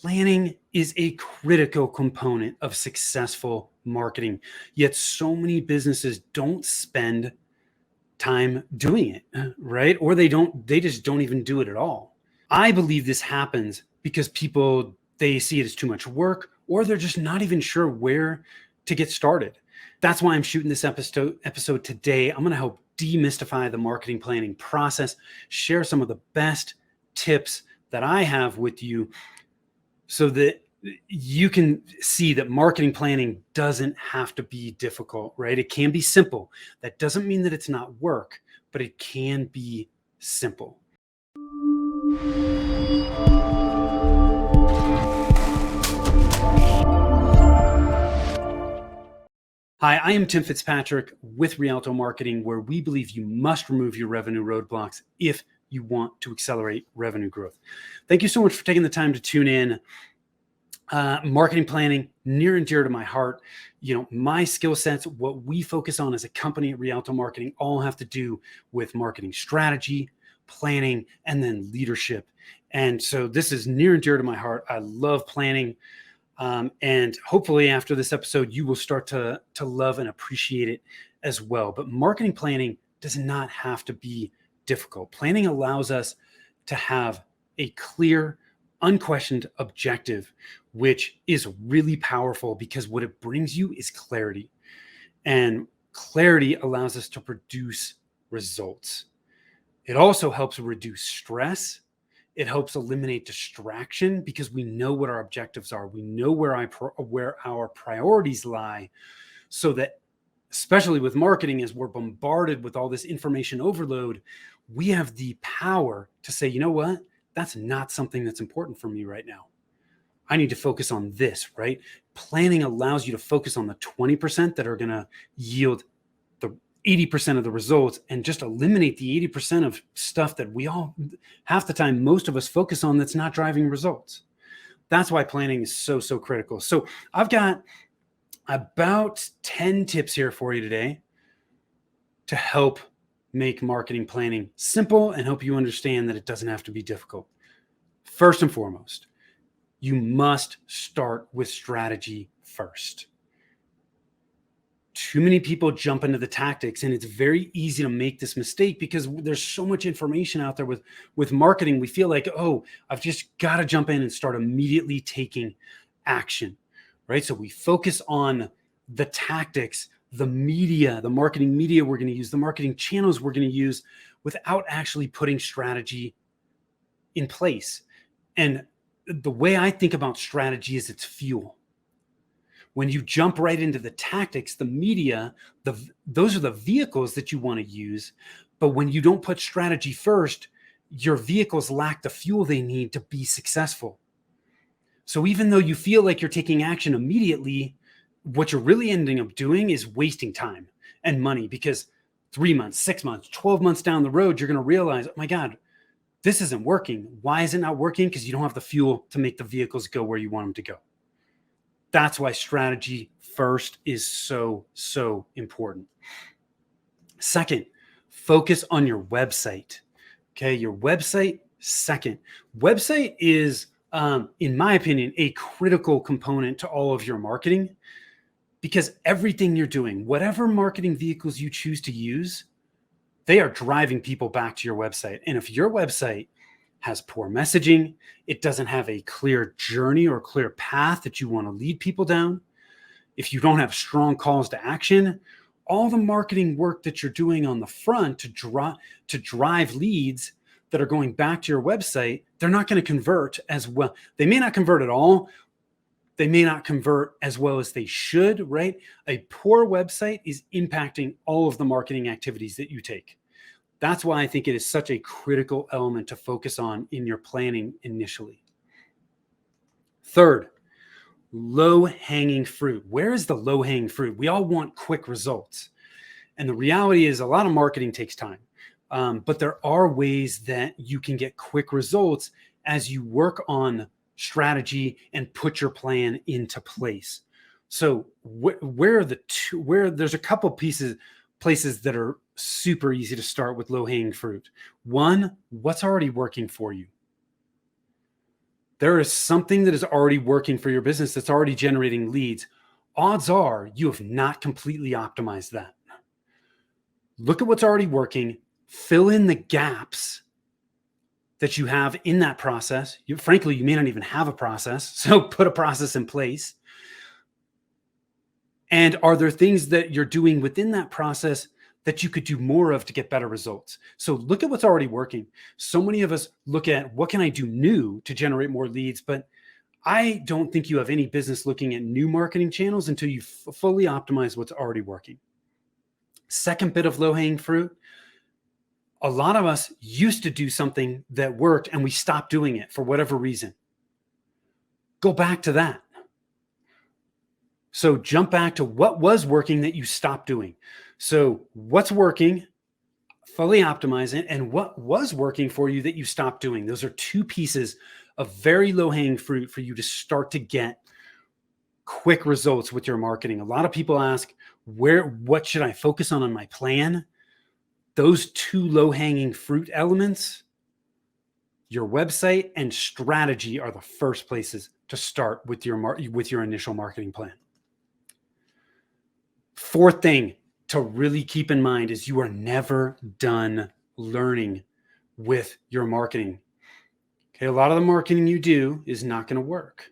Planning is a critical component of successful marketing, yet so many businesses don't spend time doing it, right? Or they just don't even do it at all. I believe this happens because people, they see it as too much work, or they're just not even sure where to get started. That's why I'm shooting this episode today. I'm going to help demystify the marketing planning process, share some of the best tips that I have with you so that you can see that marketing planning doesn't have to be difficult, right? It can be simple. That doesn't mean that it's not work, but it can be simple. Hi, I am Tim Fitzpatrick with Rialto Marketing, where we believe you must remove your revenue roadblocks if you want to accelerate revenue growth. Thank you so much for taking the time to tune in. Marketing planning, near and dear to my heart. You know, my skill sets, what we focus on as a company at Rialto Marketing, all have to do with marketing strategy, planning, and then leadership. And so this is near and dear to my heart. I love planning. And hopefully after this episode, you will start to love and appreciate it as well. But marketing planning does not have to be difficult. Planning allows us to have a clear, unquestioned objective, which is really powerful because what it brings you is clarity. And clarity allows us to produce results. It also helps reduce stress. It helps eliminate distraction because we know what our objectives are. We know where our priorities lie, so that, especially with marketing, as we're bombarded with all this information overload, we have the power to say, you know what? That's not something that's important for me right now. I need to focus on this, right? Planning allows you to focus on the 20% that are going to yield the 80% of the results, and just eliminate the 80% of stuff that we all, half the time, most of us focus on that's not driving results. That's why planning is so, so critical. So I've got about 10 tips here for you today to help make marketing planning simple and help you understand that it doesn't have to be difficult. First and foremost, you must start with strategy first. Too many people jump into the tactics, and it's very easy to make this mistake because there's so much information out there with marketing. We feel like, oh, I've just got to jump in and start immediately taking action, right? So we focus on the tactics, the media, the marketing media we're going to use, the marketing channels we're going to use, without actually putting strategy in place. And the way I think about strategy is it's fuel. When you jump right into the tactics, the media, those are the vehicles that you want to use. But when you don't put strategy first, your vehicles lack the fuel they need to be successful. So even though you feel like you're taking action immediately, what you're really ending up doing is wasting time and money, because 3 months, 6 months, 12 months down the road, you're going to realize, oh my God, this isn't working. Why is it not working? Because you don't have the fuel to make the vehicles go where you want them to go. That's why strategy first is so, so important. Second, focus on your website. Okay, your website second. Website is, in my opinion, a critical component to all of your marketing, because everything you're doing, whatever marketing vehicles you choose to use, they are driving people back to your website. And if your website has poor messaging, it doesn't have a clear journey or clear path that you want to lead people down, if you don't have strong calls to action, all the marketing work that you're doing on the front to drive leads that are going back to your website, they're not going to convert as well. They may not convert at all. They may not convert as well as they should, right? A poor website is impacting all of the marketing activities that you take. That's why I think it is such a critical element to focus on in your planning initially. Third, low-hanging fruit. Where is the low-hanging fruit? We all want quick results. And the reality is a lot of marketing takes time. But there are ways that you can get quick results as you work on strategy and put your plan into place. So where there's a couple places that are super easy to start with low-hanging fruit. One, what's already working for you? there is something that is already working for your business that's already generating leads. Odds are you have not completely optimized that. Look at what's already working, fill in the gaps that you have in that process. Frankly, you may not even have a process, so put a process in place. And are there things that you're doing within that process that you could do more of to get better results? So look at what's already working. So many of us look at what can I do new to generate more leads, but I don't think you have any business looking at new marketing channels until you fully optimize what's already working. Second bit of low-hanging fruit, a lot of us used to do something that worked and we stopped doing it for whatever reason. Go back to that. So jump back to what was working that you stopped doing. So what's working, fully optimize it, and what was working for you that you stopped doing. Those are two pieces of very low-hanging fruit for you to start to get quick results with your marketing. A lot of people ask, what should I focus on my plan? Those two low-hanging fruit elements, your website and strategy, are the first places to start with your initial marketing plan. Fourth thing to really keep in mind is you are never done learning with your marketing. Okay, a lot of the marketing you do is not going to work.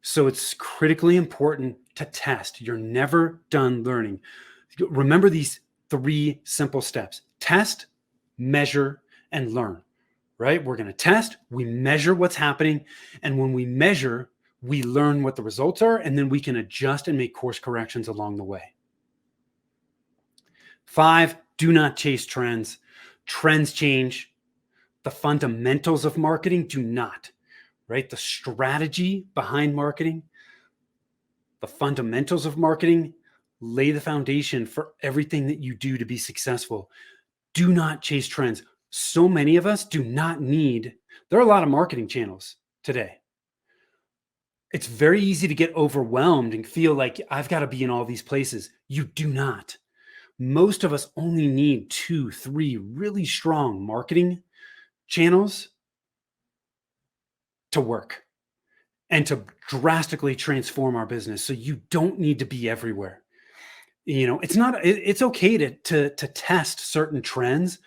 So it's critically important to test. You're never done learning. Remember these 3 simple steps: test, measure, and learn, right? We're going to test, we measure what's happening. And when we measure, we learn what the results are, and then we can adjust and make course corrections along the way. 5, do not chase trends. Trends change. The fundamentals of marketing do not, right? The strategy behind marketing, the fundamentals of marketing lay the foundation for everything that you do to be successful. Do not chase trends. So many of us do not need, there are a lot of marketing channels today. It's very easy to get overwhelmed and feel like I've got to be in all these places. You do not. Most of us only need 2, 3 really strong marketing channels to work and to drastically transform our business. So you don't need to be everywhere. It's okay to test certain trends,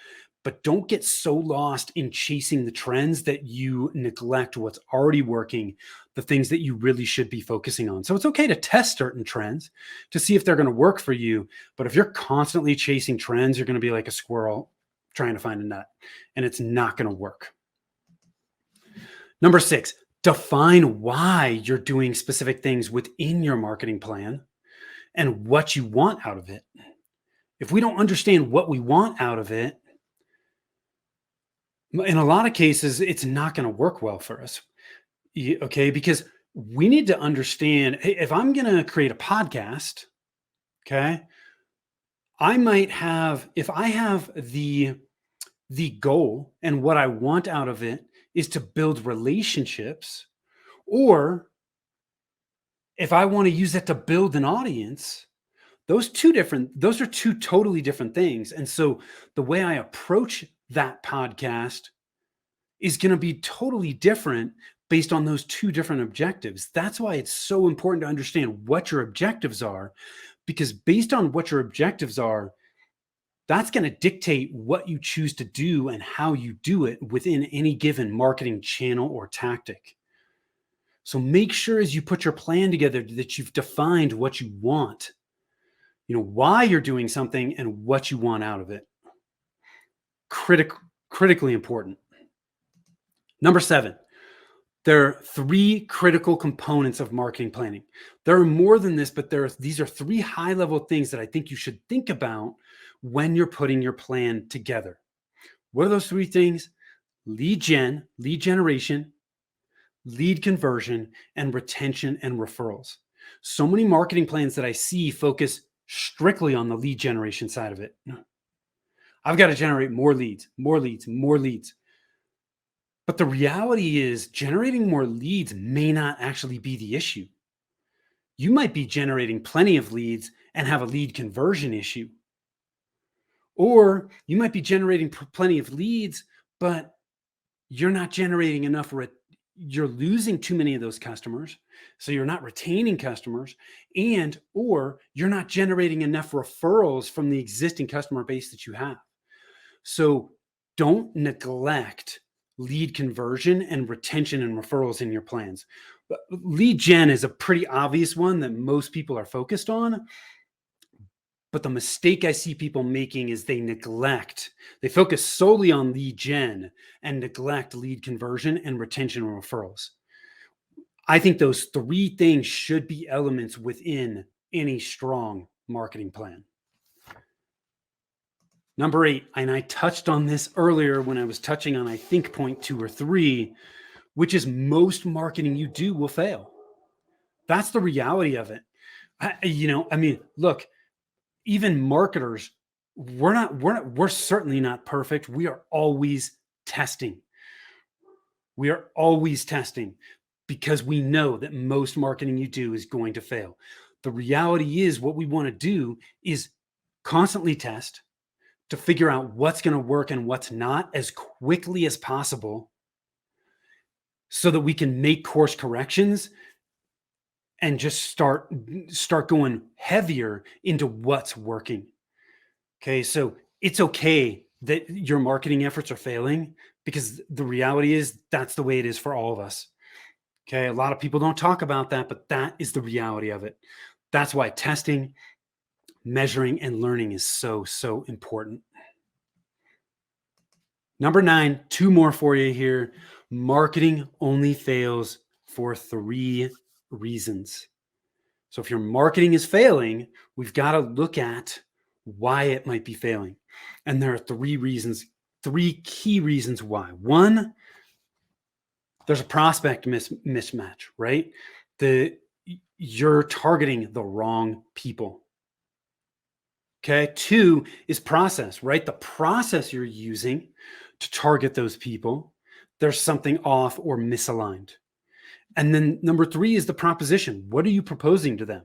but don't get so lost in chasing the trends that you neglect what's already working, the things that you really should be focusing on. So it's okay to test certain trends to see if they're going to work for you. But if you're constantly chasing trends, you're going to be like a squirrel trying to find a nut, and it's not going to work. Number 6, define why you're doing specific things within your marketing plan and what you want out of it. If we don't understand what we want out of it, in a lot of cases, it's not going to work well for us. Okay, because we need to understand, hey, if I'm going to create a podcast, okay, if I have the goal and what I want out of it is to build relationships, or if I want to use it to build an audience, those are two totally different things. And so the way I approach that podcast is going to be totally different based on those two different objectives. That's why it's so important to understand what your objectives are, because based on what your objectives are, that's going to dictate what you choose to do and how you do it within any given marketing channel or tactic. So make sure as you put your plan together that you've defined what you want, why you're doing something and what you want out of it. Critically important. Number 7, there are 3 critical components of marketing planning. There are more than this, but these are 3 high-level things that I think you should think about when you're putting your plan together. What are those 3 things? Lead generation, lead conversion, and retention and referrals. So many marketing plans that I see focus strictly on the lead generation side of it. I've got to generate more leads. But the reality is generating more leads may not actually be the issue. You might be generating plenty of leads and have a lead conversion issue. Or you might be generating plenty of leads, but you're not generating enough you're losing too many of those customers. So you're not retaining customers, and or you're not generating enough referrals from the existing customer base that you have. So don't neglect lead conversion and retention and referrals in your plans. But lead gen is a pretty obvious one that most people are focused on. But the mistake I see people making is they focus solely on lead gen and neglect lead conversion and retention and referrals. I think those three things should be elements within any strong marketing plan. Number 8, and I touched on this earlier when I was touching on, I think, point 2 or 3, which is most marketing you do will fail. That's the reality of it. Look, even marketers, we're certainly not perfect. We are always testing. We are always testing because we know that most marketing you do is going to fail. The reality is what we want to do is constantly test to figure out what's going to work and what's not as quickly as possible so that we can make course corrections and just start going heavier into what's working. Okay, so it's okay that your marketing efforts are failing because the reality is that's the way it is for all of us. Okay, a lot of people don't talk about that, but that is the reality of it. That's why testing, measuring, and learning is so, so important. Number 9, 2 more for you here. Marketing only fails for 3 reasons. So if your marketing is failing, we've got to look at why it might be failing. And there are 3 reasons, 3 key reasons why. 1, there's a prospect mismatch, right? You're targeting the wrong people. Okay. 2 is process, right? The process you're using to target those people, there's something off or misaligned. And then number 3 is the proposition. What are you proposing to them?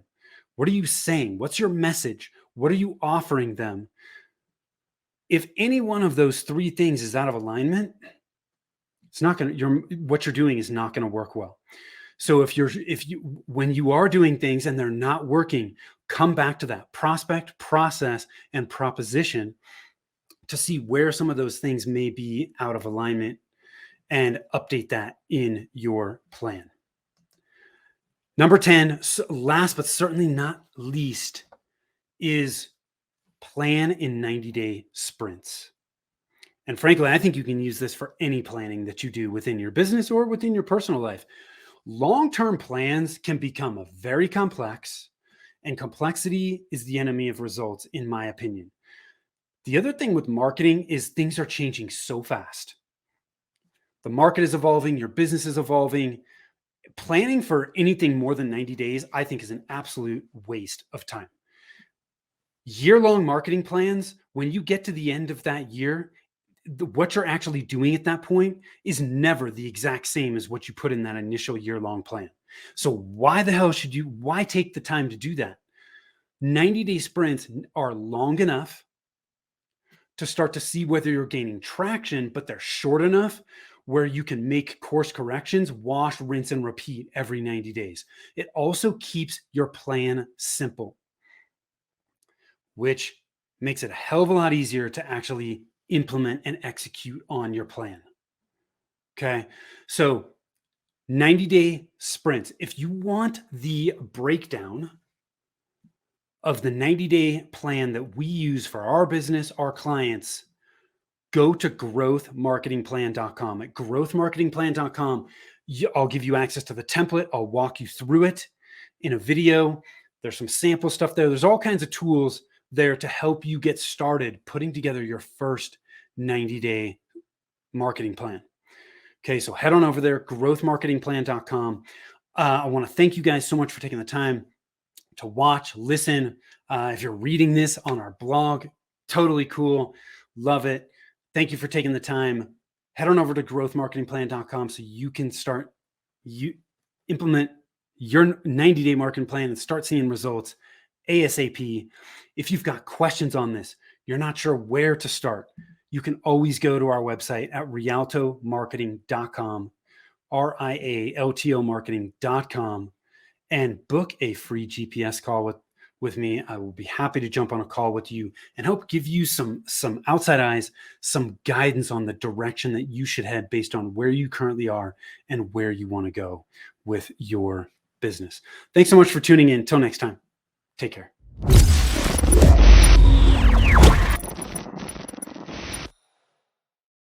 What are you saying? What's your message? What are you offering them? If any one of those 3 things is out of alignment, it's not going to, what you're doing is not going to work well. So when you are doing things and they're not working, come back to that prospect, process, and proposition to see where some of those things may be out of alignment and update that in your plan. Number 10, last but certainly not least, is plan in 90-day sprints. And frankly, I think you can use this for any planning that you do within your business or within your personal life. Long-term plans can become very complex, and complexity is the enemy of results, in my opinion. The other thing with marketing is things are changing so fast. The market is evolving, your business is evolving. Planning for anything more than 90 days, I think, is an absolute waste of time. Year-long marketing plans, when you get to the end of that year, what you're actually doing at that point is never the exact same as what you put in that initial year-long plan. So why the hell why take the time to do that? 90-day sprints are long enough to start to see whether you're gaining traction, but they're short enough where you can make course corrections, wash, rinse, and repeat every 90 days. It also keeps your plan simple, which makes it a hell of a lot easier to actually implement and execute on your plan. Okay. So 90-day sprints. If you want the breakdown of the 90-day plan that we use for our business, our clients, go to growthmarketingplan.com. At growthmarketingplan.com, I'll give you access to the template. I'll walk you through it in a video. There's some sample stuff there. There's all kinds of tools there to help you get started putting together your first 90-day marketing plan. Okay, so head on over there, growthmarketingplan.com. I want to thank you guys so much for taking the time to watch, listen. If you're reading this on our blog, totally cool. Love it. Thank you for taking the time. Head on over to growthmarketingplan.com so you can implement your 90-day marketing plan and start seeing results ASAP. If you've got questions on this, you're not sure where to start, you can always go to our website at rialtomarketing.com. RIALTO marketing.com, and book a free GPS call with me. I will be happy to jump on a call with you and help give you some outside eyes, some guidance on the direction that you should head based on where you currently are and where you want to go with your business. Thanks so much for tuning in. Until next time, take care.